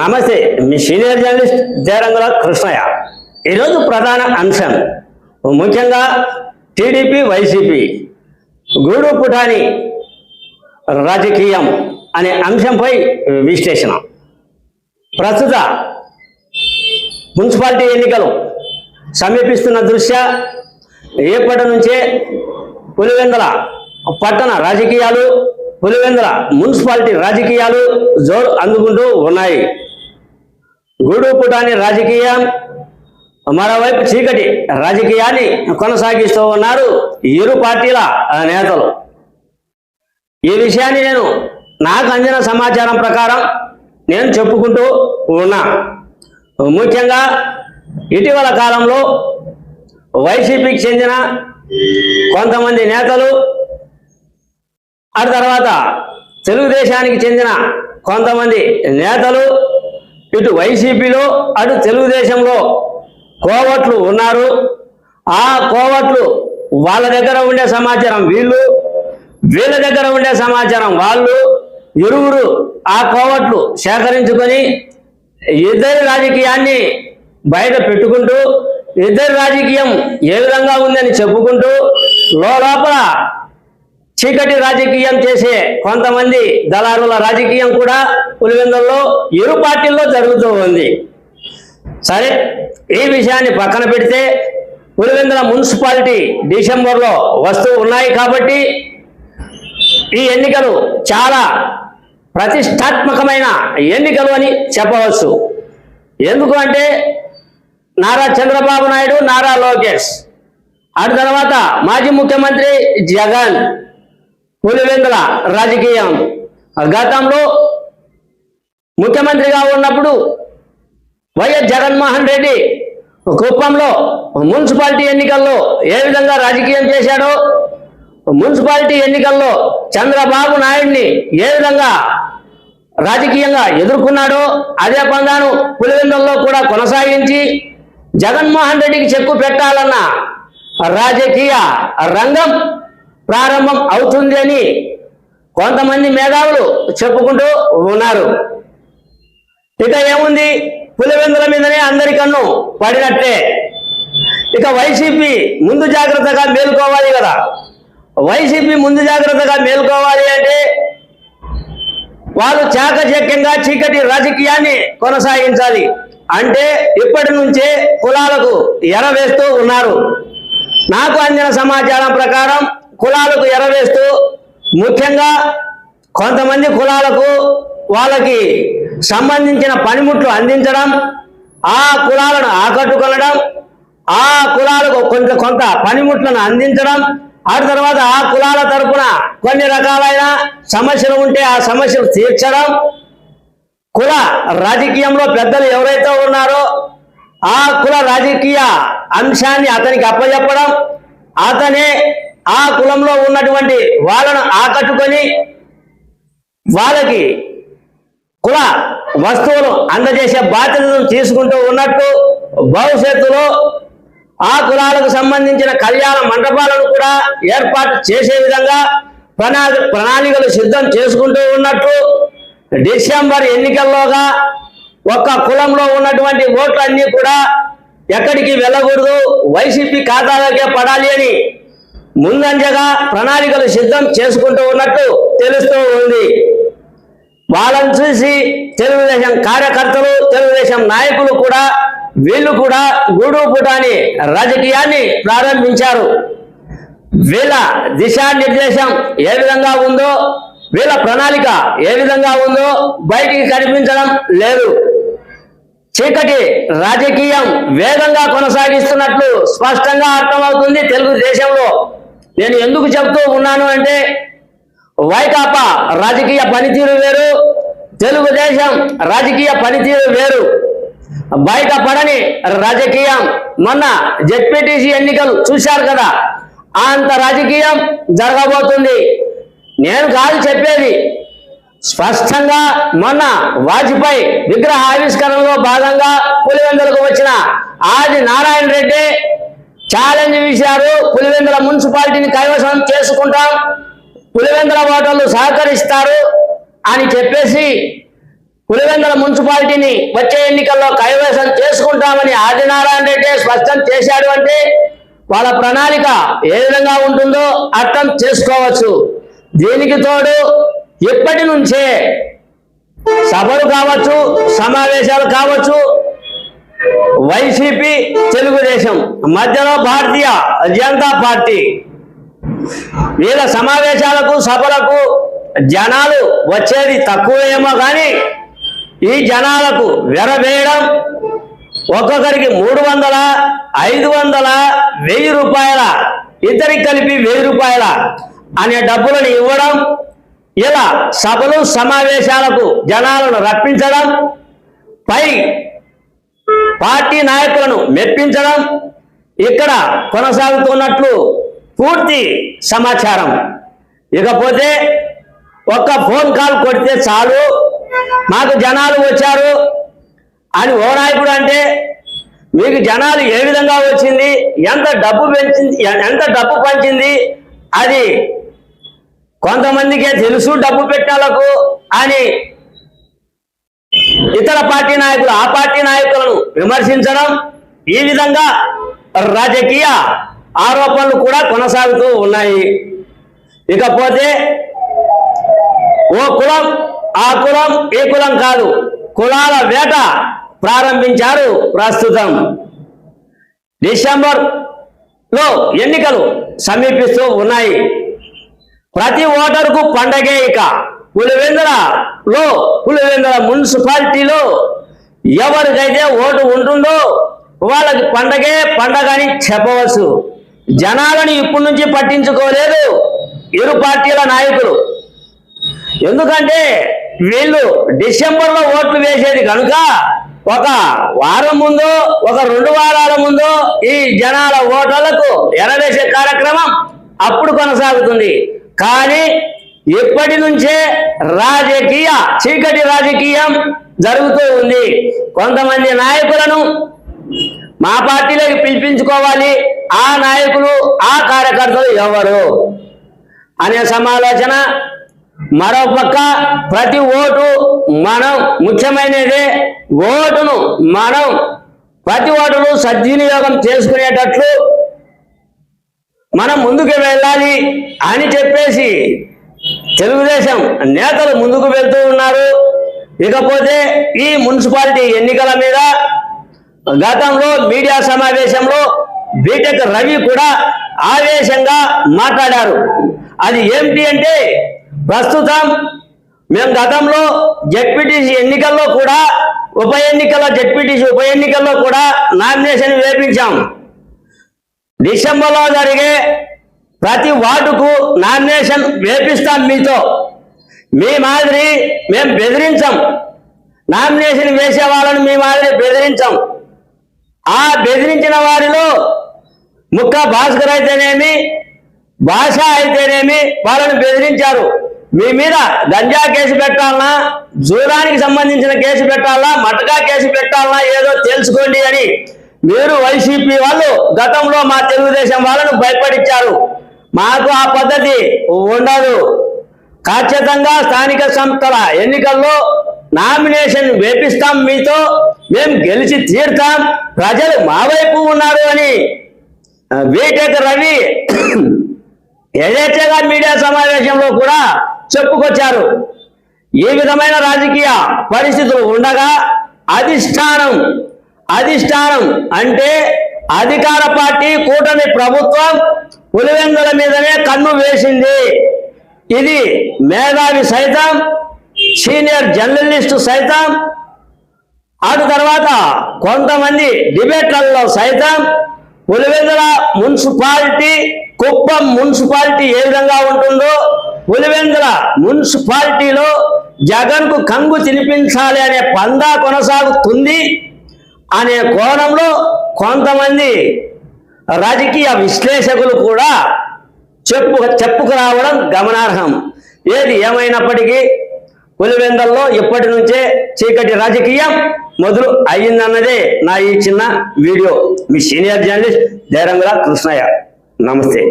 నమస్తే, మీ senior journalist జయరంగుల Krishnaiah. ఈరోజు ప్రధాన అంశం ముఖ్యంగా టీడీపీ వైసీపీ గూడు పుటాని రాజకీయం అనే అంశంపై విశ్లేషణ. ప్రస్తుత మున్సిపాలిటీ ఎన్నికలు సమీపిస్తున్న దృష్ట్యా ఏపటి నుంచే పులివెందుల పట్టణ రాజకీయాలు, పులివెందుల మున్సిపాలిటీ రాజకీయాలు జోరు అందుకుంటూ ఉన్నాయి. గూడు పుటాని రాజకీయం, మరోవైపు చీకటి రాజకీయాన్ని కొనసాగిస్తూ ఉన్నారు ఇరు పార్టీల నేతలు. ఈ విషయాన్ని నాకు అందిన సమాచారం ప్రకారం నేను చెప్పుకుంటూ ఉన్నా. ముఖ్యంగా ఇటీవల కాలంలో వైసీపీకి చెందిన కొంతమంది నేతలు, ఆ తర్వాత తెలుగుదేశానికి చెందిన కొంతమంది నేతలు, ఇటు వైసీపీలో అటు తెలుగుదేశంలో కోవట్లు ఉన్నారు. ఆ కోవట్లు వాళ్ళ దగ్గర ఉండే సమాచారం వీళ్ళు, వీళ్ళ దగ్గర ఉండే సమాచారం వాళ్ళు, ఇరువురు ఆ కోవట్లు సేకరించుకొని ఇద్దరి రాజకీయాన్ని బయట పెట్టుకుంటూ, ఇద్దరి రాజకీయం ఏ విధంగా ఉందని చెప్పుకుంటూ లోపల చీకటి రాజకీయం చేసే కొంతమంది దళారుల రాజకీయం కూడా పులివెందుల్లో ఇరు పార్టీల్లో జరుగుతూ ఉంది. సరే, ఈ విషయాన్ని పక్కన పెడితే పులివెందుల మున్సిపాలిటీ డిసెంబర్లో వస్తూ ఉన్నాయి కాబట్టి ఈ ఎన్నికలు చాలా ప్రతిష్టాత్మకమైన ఎన్నికలు అని చెప్పవచ్చు. ఎందుకు అంటే నారా చంద్రబాబు నాయుడు, నారా లోకేష్, ఆ తర్వాత మాజీ ముఖ్యమంత్రి జగన్ పులివెందుల రాజకీయం. గతంలో ముఖ్యమంత్రిగా ఉన్నప్పుడు వైఎస్ జగన్మోహన్ రెడ్డి కుప్పంలో మున్సిపాలిటీ ఎన్నికల్లో ఏ విధంగా రాజకీయం చేశాడో, మున్సిపాలిటీ ఎన్నికల్లో చంద్రబాబు నాయుడిని ఏ విధంగా రాజకీయంగా ఎదుర్కొన్నాడో అదే పందాను పులివెందుల్లో కూడా కొనసాగించి జగన్మోహన్ రెడ్డికి చెక్కు పెట్టాలన్న రాజకీయ రంగం ప్రారంభం అవుతుంది అని కొంతమంది మేధావులు చెప్పుకుంటూ ఉన్నారు. ఇక ఏముంది, పులివెందుల మీదనే అందరి కన్ను పడినట్టే. ఇక వైసీపీ ముందు జాగ్రత్తగా మేలుకోవాలి కదా. వైసీపీ ముందు జాగ్రత్తగా మేలుకోవాలి అంటే వాళ్ళు చాకచక్యంగా చీకటి రాజకీయాన్ని కొనసాగించాలి. అంటే ఇప్పటి నుంచే కులాలకు ఎరవేస్తూ ఉన్నారు. నాకు అందిన సమాచారం ప్రకారం కులాలకు ఎరవేస్తూ ముఖ్యంగా కొంతమంది కులాలకు వాళ్ళకి సంబంధించిన పనిముట్లు అందించడం, ఆ కులాలను ఆకట్టుకొనడం, ఆ కులాలకు కొంత పనిముట్లను అందించడం, ఆ తర్వాత ఆ కులాల తరపున కొన్ని రకాలైన సమస్యలు ఉంటే ఆ సమస్యలు తీర్చడం, కుల రాజకీయంలో పెద్దలు ఎవరైతే ఉన్నారో ఆ కుల రాజకీయ అంశాన్ని అతనికి అప్పచెప్పడం, అతనే ఆ కులంలో ఉన్నటువంటి వాళ్ళను ఆకట్టుకొని వాళ్ళకి కుల వస్తువులు అందజేసే బాధ్యతను తీసుకుంటూ ఉన్నట్టు భవిష్యత్తులో ఆ కులాలకు సంబంధించిన కళ్యాణ మండపాలను కూడా ఏర్పాటు చేసే విధంగా ప్రణాళికలు సిద్ధం చేసుకుంటూ ఉన్నట్టు, డిసెంబర్ ఎన్నికల్లోగా ఒక్క కులంలో ఉన్నటువంటి ఓట్లన్నీ కూడా ఎక్కడికి వెళ్ళకూడదు, వైసీపీ ఖాతాలోకే పడాలి అని ముందంజగా ప్రణాళికలు సిద్ధం చేసుకుంటూ ఉన్నట్టు తెలుస్తూ ఉంది. వాళ్ళని చూసి తెలుగుదేశం కార్యకర్తలు, తెలుగుదేశం నాయకులు కూడా వీళ్ళు కూడా గూడు పుటాని రాజకీయాన్ని ప్రారంభించారు. వీళ్ళ దిశానిర్దేశం ఏ విధంగా ఉందో, వీళ్ళ ప్రణాళిక ఏ విధంగా ఉందో బయటికి కనిపించడం లేదు. చీకటి రాజకీయం వేగంగా కొనసాగిస్తున్నట్లు స్పష్టంగా అర్థమవుతుంది తెలుగుదేశంలో. నేను ఎందుకు చెప్తూ ఉన్నాను అంటే వైకాపా రాజకీయ పనితీరు వేరు, తెలుగుదేశం రాజకీయ పనితీరు వేరు. బయటపడని రాజకీయం. మొన్న జెడ్పీటీసీ ఎన్నికలు చూశారు కదా, అంత రాజకీయం జరగబోతుంది. నేను కాదు చెప్పేది, స్పష్టంగా మొన్న వాజ్పేయి విగ్రహ ఆవిష్కరణలో భాగంగా పులివెందులకు వచ్చిన ఆది నారాయణ రెడ్డి ఛాలెంజ్ విసిరారు. పులివెందుల మున్సిపాలిటీని కైవసం చేసుకుంటాం, పులివెందుల ఓటర్లు సహకరిస్తారు అని చెప్పేసి పులివెందుల మున్సిపాలిటీని వచ్చే ఎన్నికల్లో కైవసం చేసుకుంటామని ఆదినారాయణ రెడ్డి స్పష్టం చేశాడు అంటే వాళ్ళ ప్రణాళిక ఏ విధంగా ఉంటుందో అర్థం చేసుకోవచ్చు. దీనికి తోడు ఇప్పటి నుంచే సభలు కావచ్చు, సమావేశాలు కావచ్చు, వైసీపీ తెలుగుదేశం మధ్యలో భారతీయ జనతా పార్టీ వీళ్ళ సమావేశాలకు సభలకు జనాలు వచ్చేది తక్కువేమో కానీ ఈ జనాలకు వెరవేయడం, ఒక్కొక్కరికి 300, 500, 1000 రూపాయల, ఇద్దరికి కలిపి 1000 రూపాయల అనే డబ్బులను ఇవ్వడం, ఇలా సభలు సమావేశాలకు జనాలను రప్పించడం, పై పార్టీ నాయకులను మెప్పించడం ఇక్కడ కొనసాగుతున్నట్లు పూర్తి సమాచారం. ఇకపోతే ఒక్క ఫోన్ కాల్ కొడితే చాలు మాకు జనాలు వచ్చారు అని ఓ నాయకుడు అంటే, మీకు జనాలు ఏ విధంగా వచ్చింది, ఎంత డబ్బు పంచింది అది కొంతమందికే తెలుసు డబ్బు పెట్టాలకు అని ఇతర పార్టీ నాయకులు ఆ పార్టీ నాయకులను విమర్శించడం, ఈ విధంగా రాజకీయ ఆరోపణలు కూడా కొనసాగుతూ ఉన్నాయి. ఇకపోతే ఓ కులం ఆ కులం ఈ కులం కాదు, కులాల వేట ప్రారంభించారు. ప్రస్తుతం డిసెంబర్లో ఎన్నికలు సమీపిస్తూ ఉన్నాయి. ప్రతి ఓటరుకు పండగే. ఇక పులివెందుల మున్సిపాలిటీలో ఎవరికైతే ఓటు ఉంటుందో వాళ్ళకి పండగ అని చెప్పవచ్చు. జనాలను ఇప్పటి నుంచి పట్టించుకోలేదు ఇరు పార్టీల నాయకులు. ఎందుకంటే వీళ్ళు డిసెంబర్లో ఓట్లు వేసేది కనుక ఒక వారం ముందో, ఒక 2 వారాల ముందో ఈ జనాల ఓట్లకు ఎరవేసే కార్యక్రమం అప్పుడు కొనసాగుతుంది. కానీ ఇప్పటి నుంచే చీకటి రాజకీయం జరుగుతూ ఉంది. కొంతమంది నాయకులను మా పార్టీలోకి పిలిపించుకోవాలి, ఆ నాయకులు ఆ కార్యకర్తలు ఎవరు అనే సమాలోచన. మరోపక్క ప్రతి ఓటు మనం ముఖ్యమైనదే. ఓటును మనం ప్రతి ఓటును సద్వినియోగం చేసుకునేటట్లు మనం ముందుకు వెళ్ళాలి అని చెప్పేసి తెలుగుదేశం నేతలు ముందుకు వెళ్తూ ఉన్నారు. ఇకపోతే ఈ మున్సిపాలిటీ ఎన్నికల మీద గతంలో మీడియా సమావేశంలో బీటెక్ రవి కూడా ఆవేశంగా మాట్లాడారు. అది ఏమిటి అంటే, ప్రస్తుతం మేము గతంలో జెడ్పీటీసీ ఎన్నికల్లో కూడా జెడ్పీటీసీ ఉప ఎన్నికల్లో కూడా నామినేషన్ వేపించాం. డిసెంబర్లో జరిగే ప్రతి వార్డుకు నామినేషన్ వేపిస్తాం. మీ మాదిరి మేము బెదిరించాం. నామినేషన్ వేసే వాళ్ళని మీ మాదిరి బెదిరించాం. ఆ బెదిరించిన వారిలో ముక్క భాస్కర్ అయితేనేమి, భాష అయితేనేమి వాళ్ళని బెదిరించారు. మీ మీద గంజా కేసు పెట్టాలన్నా, జూరానికి సంబంధించిన కేసు పెట్టాలన్నా, మటకా కేసు పెట్టాలన్నా ఏదో తెలుసుకోండి అని మీరు వైసీపీ వాళ్ళు గతంలో మా తెలుగుదేశం వాళ్ళను భయపడించారు. మాకు ఆ పద్ధతి ఉండదు. ఖచ్చితంగా స్థానిక సంస్థల ఎన్నికల్లో నామినేషన్ వేపిస్తాం. మేము గెలిచి తీరుతాం. ప్రజలు మా వైపు ఉన్నారు అని బీటెక్ రవి యథేచ్ఛగా మీడియా సమావేశంలో కూడా చెప్పుకొచ్చారు. ఈ విధమైన రాజకీయ పరిస్థితులు ఉండగా అధిష్టానం అంటే అధికార పార్టీ కూటమి ప్రభుత్వం పులివెందుల మీదనే కన్ను వేసింది. ఇది మేధావి సైతం, సీనియర్ జర్నలిస్టు సైతం, అటు తర్వాత కొంతమంది డిబేట్లలో సైతం పులివెందుల మున్సిపాలిటీ, కుప్పం మున్సిపాలిటీ ఏ విధంగా ఉంటుందో, పులివెందుల మున్సిపాలిటీలో జగన్కు కంగు తినిపించాలి అనే పందా కొనసాగుతుంది అనే కోణంలో కొంతమంది రాజకీయ విశ్లేషకులు కూడా చెప్పుకురావడం గమనార్హం. ఏది ఏమైనప్పటికీ పులివెందుల్లో ఇప్పటి నుంచే చీకటి రాజకీయం మొదలు అయ్యిందన్నదే నా ఈ చిన్న వీడియో. మీ సీనియర్ జర్నలిస్ట్ ధైర్యంగా కృష్ణయ్య. నమస్తే.